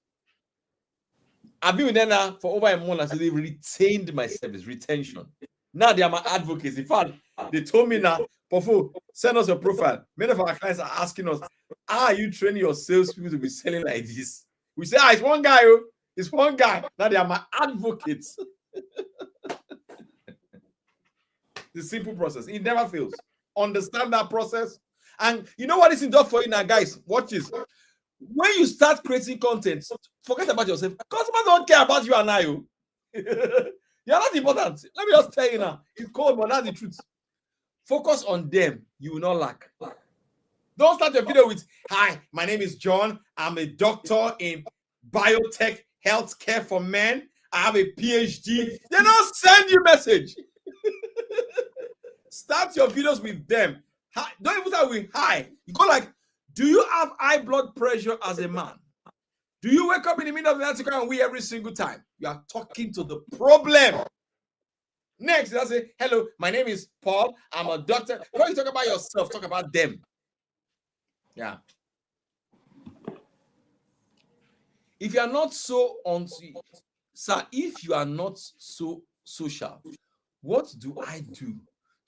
I've been with them now for over a month, so they've retained my service. Retention. Now they are my advocates. In fact, they told me now, Pofo, send us your profile. Many of our clients are asking us, are you training your salespeople to be selling like this? We say, it's one guy. It's one guy. Now they are my advocates. The simple process. It never fails. Understand that process. And you know what is in door for you now, guys? Watch this. When you start creating content, forget about yourself. Customers don't care about you and I. You're not important. Let me just tell you now. It's cold, but that's the truth. Focus on them. You will not lack. Don't start your video with, hi, my name is John. I'm a doctor in biotech healthcare for men. I have a PhD. They don't send you message. Start your videos with them. Hi. Don't even start with hi. You go like, do you have high blood pressure as a man? Do you wake up in the middle of the night and wee every single time? You are talking to the problem. Next, I say, hello, my name is Paul. I'm a doctor. When you talk about yourself, talk about them. Yeah. If you are not so on, sir, if you are not so social, what do I do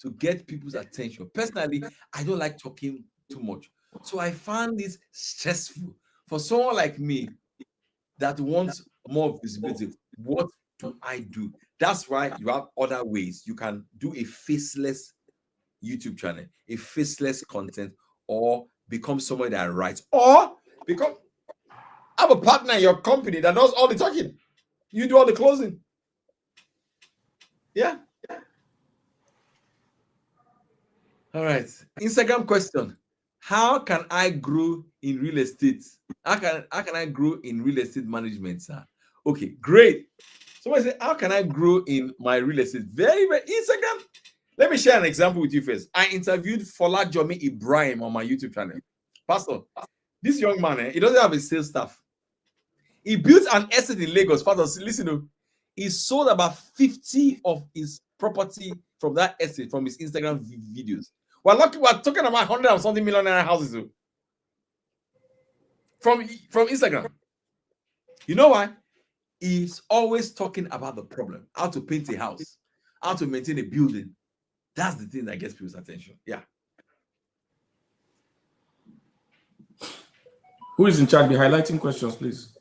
to get people's attention? Personally, I don't like talking too much. So I find this stressful. For someone like me that wants more visibility, what do I do? That's why you have other ways. You can do a faceless YouTube channel, a faceless content, or become someone that writes, or have a partner in your company that does all the talking. You do all the closing. Yeah. All right. Instagram question. How can I grow in real estate? How can I grow in real estate management, sir? Okay, great. Somebody say, how can I grow in my real estate? Very, very Instagram. Let me share an example with you first. I interviewed Folajomi Ibrahim on my YouTube channel. Pastor, this young man, he doesn't have a sales staff. He built an estate in Lagos. Pastor, listen, he sold about 50 of his property from that estate, from his Instagram videos. We're talking about 100 and something million houses from Instagram. You know why? He's always talking about the problem, how to paint a house, how to maintain a building. That's the thing that gets people's attention. Yeah. Who is in charge? Be highlighting questions, please.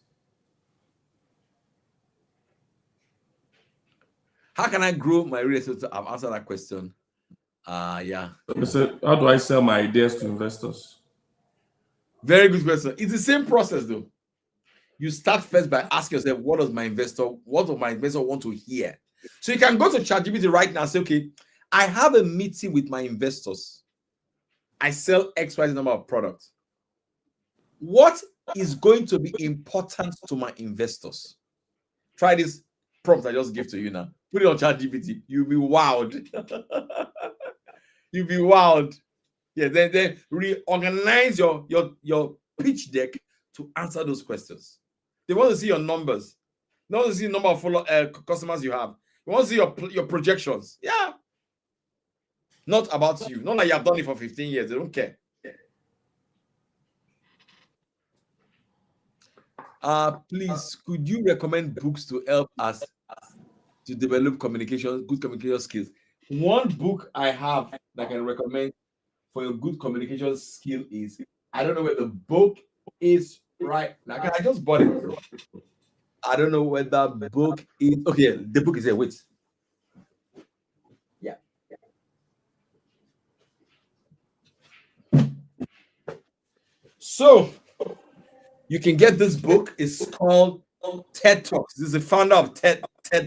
How can I grow my real estate? I've answered that question. Yeah. So how do I sell my ideas to investors? Very good question. It's the same process, though. You start first by asking yourself, what does my investor want to hear? So you can go to ChatGPT right now and say, okay, I have a meeting with my investors. I sell XYZ number of products. What is going to be important to my investors? Try this prompt I just gave to you now. Put it on ChatGPT. You'll be wowed. You'll be wowed. Yeah, then reorganize your pitch deck to answer those questions. They want to see your numbers. They want to see the number of customers you have. They want to see your projections. Yeah. Not about you. Not like you have done it for 15 years. They don't care. Please, could you recommend books to help us to develop good communication skills? One book I have that I can recommend for a good communication skill is, I don't know where the book is right now. I just bought it. I don't know where the book is. Okay, the book is here. Wait. Yeah. So you can get this book. It's called TED Talks. This is the founder of TED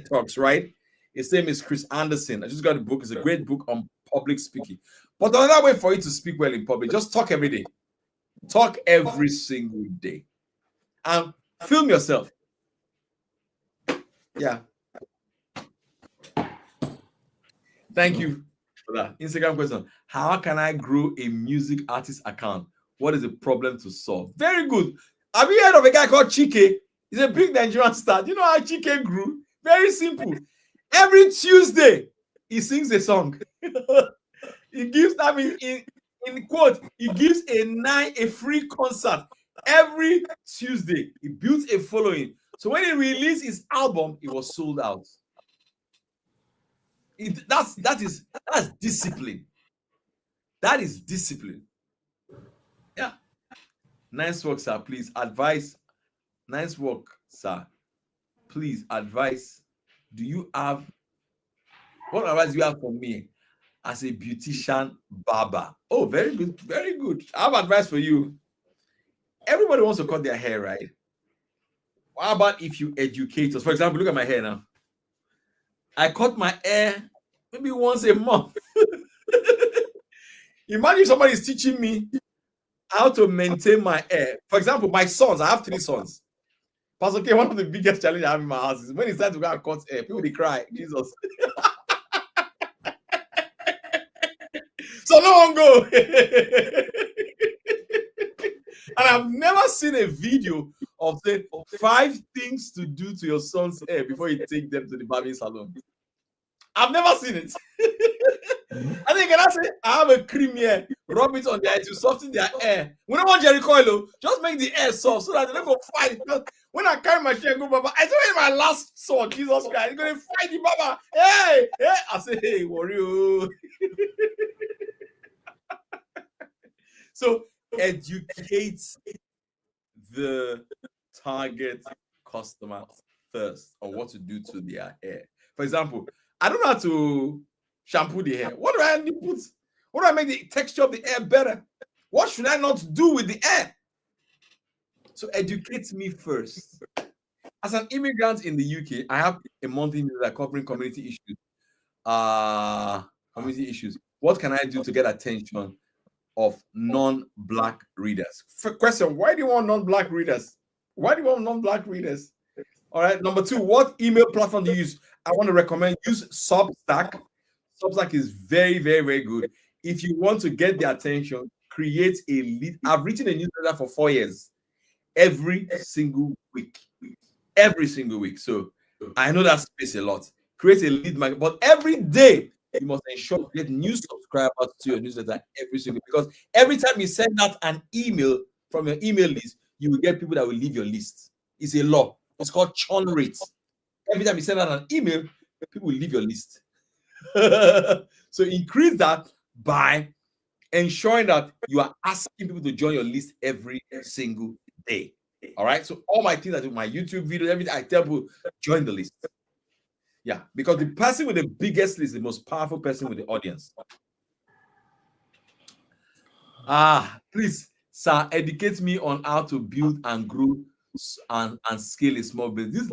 Talks, right? His name is Chris Anderson. I just got the book. It's a great book on public speaking. But another way for you to speak well in public, just talk every day. Talk every single day. And film yourself. Yeah. Thank you for that. Instagram question. How can I grow a music artist account? What is the problem to solve? Very good. Have you heard of a guy called Chike? He's a big Nigerian star. Do you know how Chike grew? Very simple. Every Tuesday, he sings a song. He gives, I mean, in quote, he gives a free concert every Tuesday. He built a following. So when he released his album, it was sold out. That's discipline. That is discipline. Yeah. Nice work, sir. Please advise. Nice work, sir. Please advise. What advice do you have for me as a beautician barber? Oh, very good. Very good. I have advice for you. Everybody wants to cut their hair, right? How about if you educate us? For example, look at my hair now. I cut my hair maybe once a month. Imagine if somebody is teaching me how to maintain my hair. For example, my sons, I have 3 sons. Pastor K, one of the biggest challenges I have in my house is when it's time to go and cut hair, people they cry. Jesus. So no one go. And I've never seen a video of say 5 things to do to your son's hair before you take them to the barbing salon. I've never seen it. I think I say I have a cream here, rub it on their hair to soften their hair. We don't want Jerry Coil, just make the hair soft so that they don't go fight. Because when I carry my chair and go, Baba, I say my last son, Jesus Christ, you're gonna fight the Baba. Hey, I say, hey, warrior. So educate the target customer first on what to do to their hair. For example, I don't know how to shampoo the hair. What do I put? What do I make the texture of the hair better? What should I not do with the hair? So educate me first. As an immigrant in the UK, I have a monthly newsletter covering community issues. What can I do to get attention of non-Black readers? Question: why do you want non-Black readers? Why do you want non-Black readers? All right. Number 2, what email platform do you use? I want to recommend use Substack. Substack is very, very, very good. If you want to get the attention, create a lead. I've written a newsletter for 4 years, every single week. Every single week. So I know that space a lot. Create a lead magnet, but every day you must ensure you get new subscribers to your newsletter every single, because every time you send out an email from your email list, you will get people that will leave your list. It's a law. It's called churn rate. Every time you send out an email, people will leave your list. So increase that by ensuring that you are asking people to join your list every single day. All right. So all my things I do, my YouTube videos, everything, I tell people join the list. Yeah, because the person with the biggest list is the most powerful person with the audience. Please, sir, educate me on how to build and grow and scale a small business.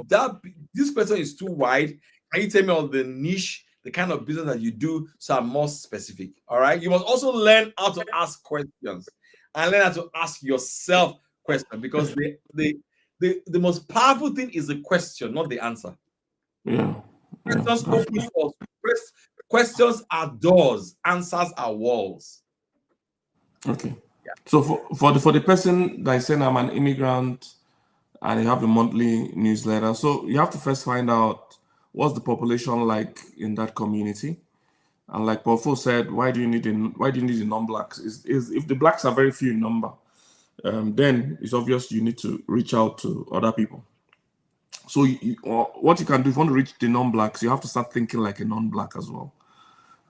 This question is too wide. Can you tell me all the niche the kind of business that you do, so I'm more specific. All right. You must also learn how to ask questions and learn how to ask yourself questions, because the most powerful thing is the question, not the answer. Yeah. Questions open doors. Questions are doors, answers are walls. Okay. So for the person that is saying I'm an immigrant and you have a monthly newsletter, so you have to first find out what's the population like in that community. And like Paul said, why do you need the non-blacks? Is if the blacks are very few in number, then it's obvious you need to reach out to other people. So what you can do if you want to reach the non-blacks, you have to start thinking like a non-black as well.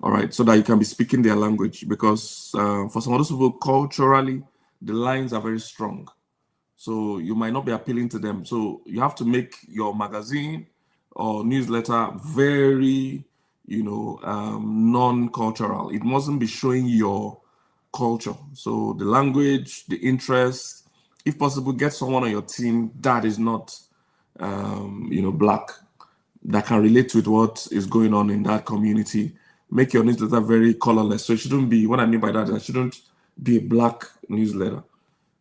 All right, so that you can be speaking their language, because for some of those people, culturally, the lines are very strong. So you might not be appealing to them. So you have to make your magazine or newsletter very, non-cultural. It mustn't be showing your culture. So the language, the interest, if possible, get someone on your team that is not, black, that can relate with what is going on in that community. Make your newsletter very colorless. So it shouldn't be, what I mean by that, it shouldn't be a black newsletter.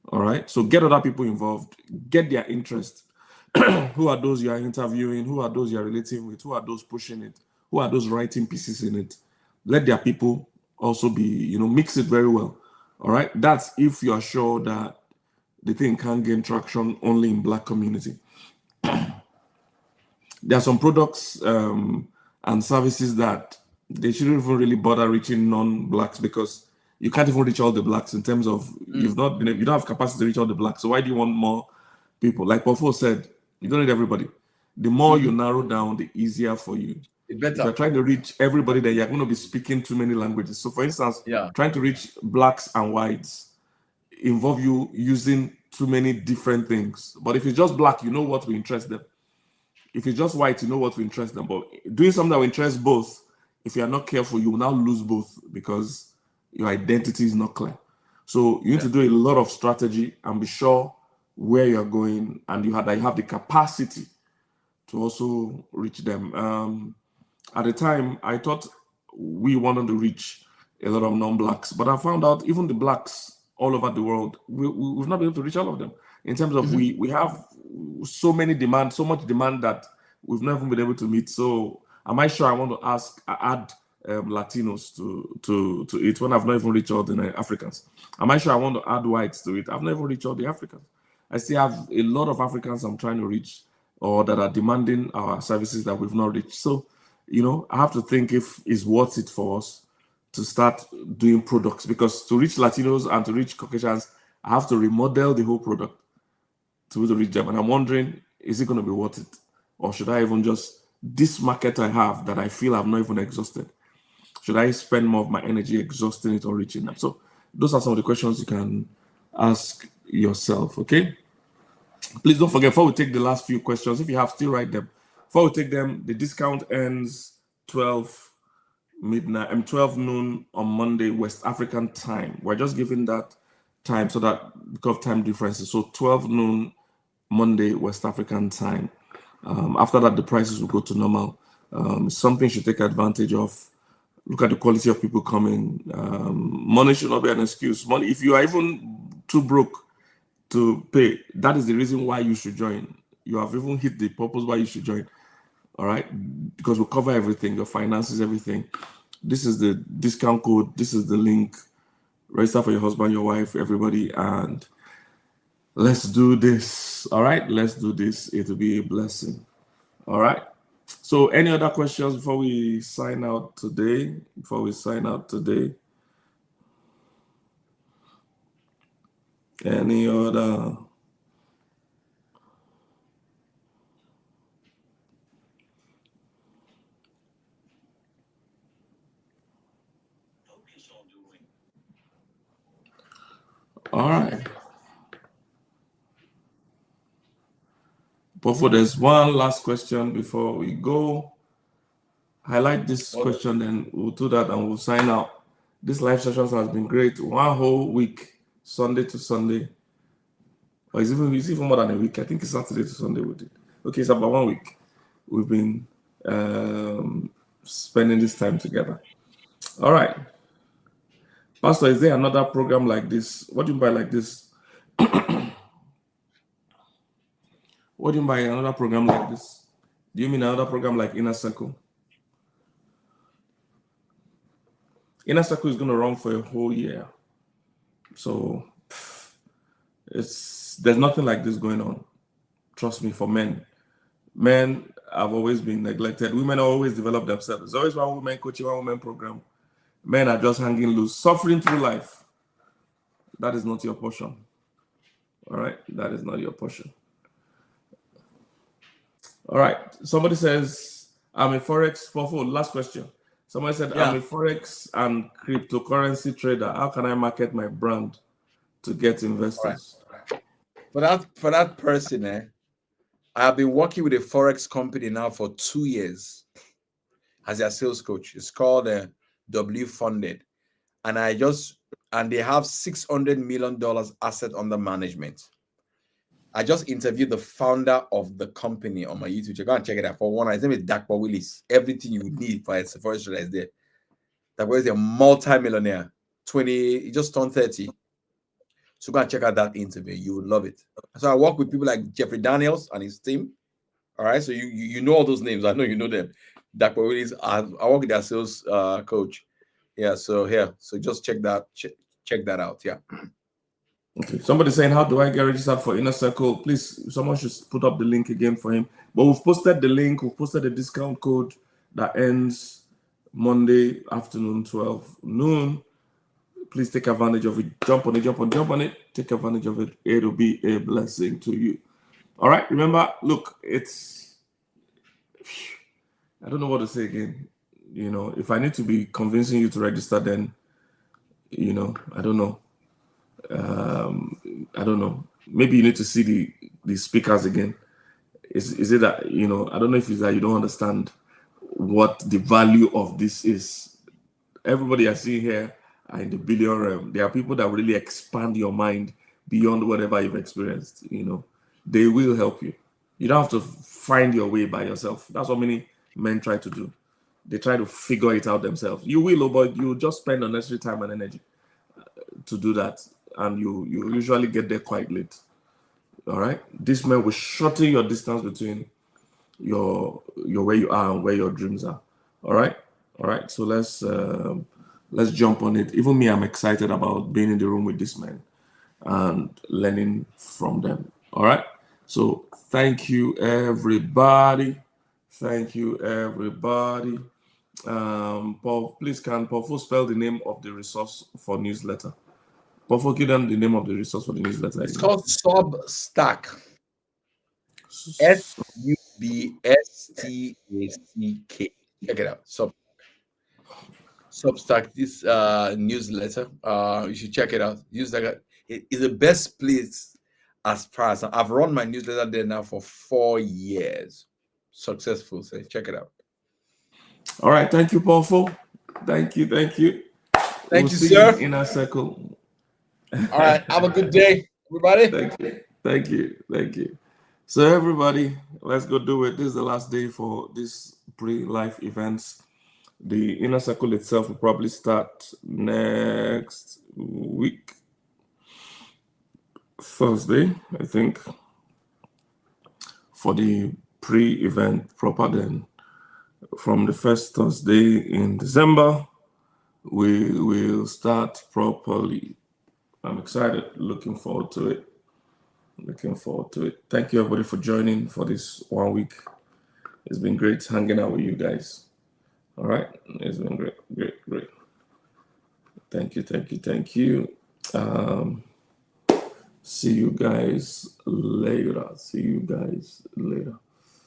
All right. So get other people involved, get their interest. Who are those you are interviewing? Who are those you are relating with? Who are those pushing it? Who are those writing pieces in it? Let their people also be, mix it very well. All right. That's if you are sure that the thing can't gain traction only in black community. There are some products and services that they shouldn't even really bother reaching non-blacks, because you can't even reach all the blacks in terms of you don't have capacity to reach all the blacks. So why do you want more people? Like Pofo said, you don't need everybody. The more you narrow down, the easier for you. If you're trying to reach everybody, then you're going to be speaking too many languages. So for instance, trying to reach blacks and whites involve you using too many different things. But if it's just black, you know what will interest them. If it's just white, you know what will interest them. But doing something that will interest both, if you are not careful, you will now lose both because your identity is not clear. So you need to do a lot of strategy and be sure where you're going, and you have the capacity to also reach them. At the time, I thought we wanted to reach a lot of non-blacks, but I found out even the blacks all over the world, we've not been able to reach all of them. In terms of we have so much demand that we've never been able to meet. So am I sure I want to add Latinos to it when I've not even reached all the Africans? Am I sure I want to add whites to it? I've never reached all the Africans. I still have a lot of Africans I'm trying to reach, or that are demanding our services that we've not reached. So, I have to think if it's worth it for us to start doing products, because to reach Latinos and to reach Caucasians, I have to remodel the whole product to reach them. And I'm wondering, is it going to be worth it? Or should I even just, this market I have that I feel I've not even exhausted, should I spend more of my energy exhausting it or reaching them? So those are some of the questions you can ask yourself, okay? Please don't forget, before we take the last few questions, if you have, still write them. Before we take them, the discount ends 12 noon on Monday, West African time. We're just giving that time so that, because of time differences. So 12 noon Monday, West African time. After that, the prices will go to normal. Something you should take advantage of. Look at the quality of people coming. Money should not be an excuse. Money, if you are even too broke to pay, that is the reason why you should join. You have even hit the purpose why you should join. All right, because we'll cover everything, your finances, everything. This is the discount code. This is the link. Register for your husband, your wife, everybody, and let's do this. All right, let's do this. It will be a blessing. All right. So, any other questions before we sign out today? Any other? All right. But there's one last question before we go. Highlight this question, then we'll do that and we'll sign out. This live session has been great. One whole week, Sunday to Sunday. Or it's even more than a week. I think it's Saturday to Sunday we did. Okay, it's about 1 week. We've been spending this time together. All right. Pastor, is there another program like this? What do you mean by like this? What do you mean by another program like this? Do you mean another program like Inner Circle? Inner Circle is going to run for a whole year. So there's nothing like this going on. Trust me, for men. Men have always been neglected. Women always develop themselves. There's always one woman coaching, one woman program. Men are just hanging loose, suffering through life. That is not your portion. All right? That is not your portion. All right. Somebody says, I'm a Forex. Last question. Somebody said, I'm a Forex and cryptocurrency trader. How can I market my brand to get investors? Right. For that person, I have been working with a Forex company now for 2 years as their sales coach. It's called W Funded. And they have $600 million asset under management. I just interviewed the founder of the company on my YouTube. You go and check it out. For one, his name is Dakpo Willis. Everything you would need for a Forex trader is there. Dakpo is a multi-millionaire. He just turned 30. So go and check out that interview. You would love it. So I work with people like Jeffrey Daniels and his team. All right. So you know all those names. I know you know them. Dakpo Willis. I work with their sales coach. Yeah. So just check that out. Yeah. Okay. Somebody saying, how do I get registered for Inner Circle? Please, someone should put up the link again for him. But we've posted the link. We've posted the discount code that ends Monday afternoon, 12 noon. Please take advantage of it. Jump on it. Take advantage of it. It'll be a blessing to you. All right. Remember, look, I don't know what to say again. If I need to be convincing you to register, then, I don't know. I don't know. Maybe you need to see the speakers again. Is it that, I don't know if it's that you don't understand what the value of this is. Everybody I see here are in the billion realm. There are people that really expand your mind beyond whatever you've experienced. They will help you. You don't have to find your way by yourself. That's what many men try to do. They try to figure it out themselves. You will, but you just spend unnecessary time and energy to do that. And you usually get there quite late. All right. This man will shorten your distance between your where you are and where your dreams are. All right. So let's jump on it. Even me, I'm excited about being in the room with this man and learning from them. All right. So thank you, everybody. Paul, please can Paul spell the name of the resource for newsletter? Paul, give them the name of the resource for the newsletter. It's called Substack. SUBSTACK. Check it out. Substack, this newsletter. You should check it out. It is the best place as far as I've run my newsletter there now for 4 years. Successful. So check it out. All right. Thank you, Paul. Thank you. Thank you, sir. Inner Circle. All right. Have a good day, everybody. Thank you. So everybody, let's go do it. This is the last day for this pre-live events. The Inner Circle itself will probably start next week, Thursday, I think, for the pre-event proper. Then from the first Thursday in December, we will start properly. I'm excited. Looking forward to it. Thank you, everybody, for joining for this 1 week. It's been great hanging out with you guys. All right. It's been great. Thank you. See you guys later.